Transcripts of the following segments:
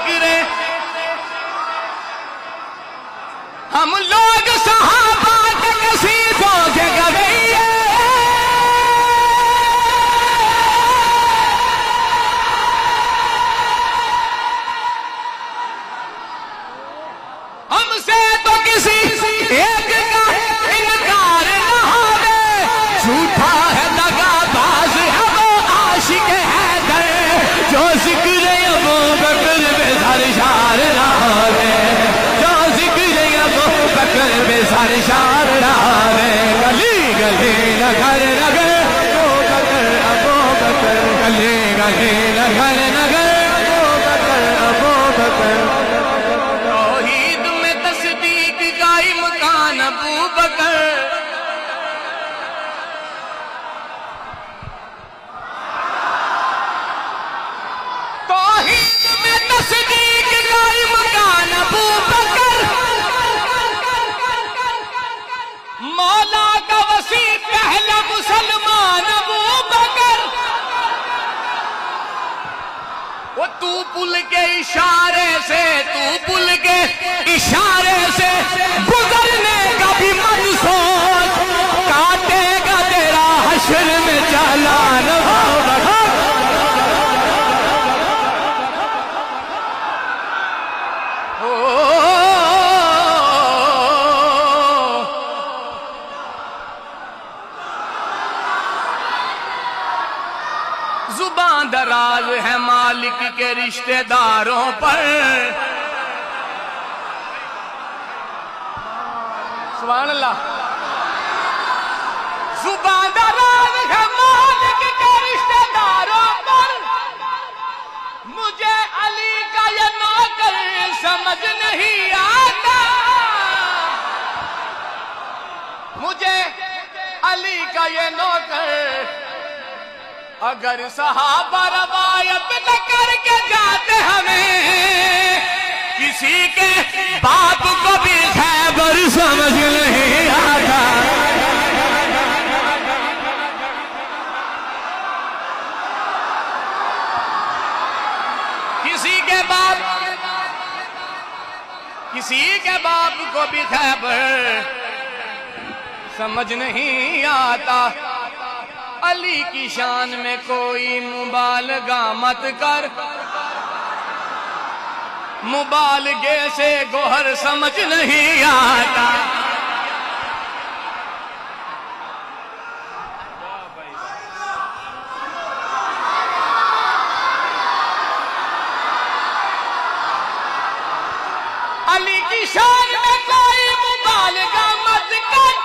ذکر ہم لوگ صحابہ کے کسیفوں کے گویے ہم سے تو کسی ایک کا انکار نہ ہوگے جھوٹا ہے دغا باز ہے وہ عاشق حیدر جو ذکر ابو بکر بے سرشار نہ ہوگے جو ذکر ابو بکر بے سرشار نہ ہوگے گلی گلی نہ گھر نہ گھر ابو بکر گلی گلی نہ گھر نہ گھر ابو بکر توحید میں تصدیق کا امکان ابو بکر توحید میں تصدیق کا امکان ابو بکر مولا کا وسیع پہلا مسلمان ابو بکر وہ تو پل کے اشارے سے گزرنے کا بھی مت سوچ کاٹے گا تیرا حشر میں چالان زبان دراز ہے مالک کے رشتہ داروں پر سبحان اللہ زبان دراز ہے مالک کے رشتہ داروں پر مجھے علی کا یہ نوکر سمجھ نہیں آتا مجھے علی کا یہ نوکر اگر صحابہ روایت نہ کر کے جاتے ہمیں کسی کے باپ کو بھی خیبر سمجھ نہیں آتا کسی کے باپ کو بھی خیبر سمجھ نہیں آتا علی کی شان میں کوئی مبالغہ مت کر مبالغے سے گوہر سمجھ نہیں آتا علی کی شان میں کوئی مبالغہ مت کر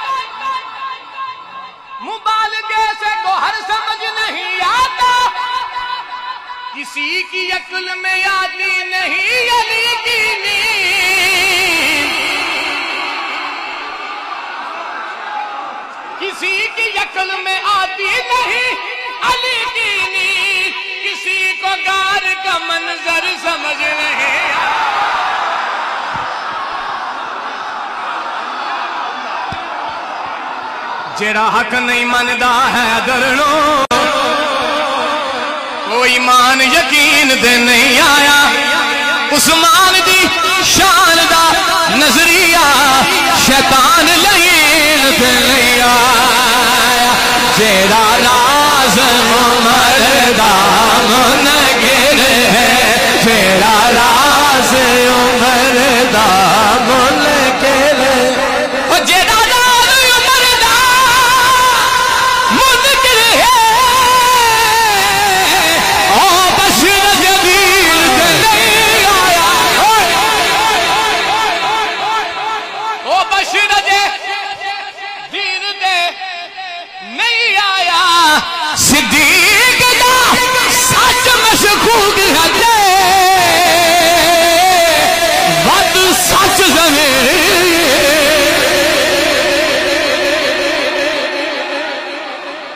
مبالغے سے گوہر سمجھ نہیں آتا کسی کی عقل میں آتی نہیں علی کی نیند کسی کی عقل میں آتی نہیں علی کی نیند کسی کو غار کا منظر سمجھ نہیں آتا جیڑا حق نہیں مندا ہے درنو کوئی ایمان یقین دے نہیں آیا عثمان دی شان دا نظریہ شیطان لین دے نہیں آیا جیڑا راز عمر دا منگر ہے جیڑا راز عمر دا منگر ہے صدیق دا سچ مشکوک ہے ود سچ زمین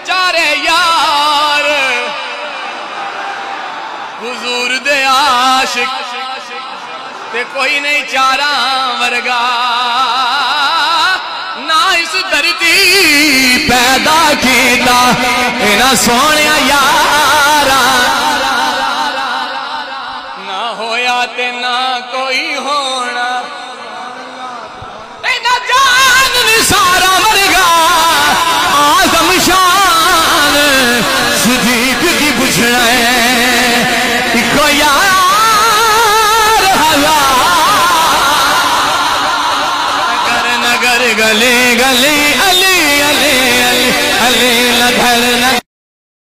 چارے یار حضور دے عاشق تے کوئی نہیں چاراں ورگا نہ اس دھرتی پیدا کیتا اینا سونیا یارا نہ ہویا تے نہ کوئی ہونا نہ جان نثارا مرگا آزم شان صدیق کی پوچھنا ہے کو یار ہزار نگر نگر گلی گلی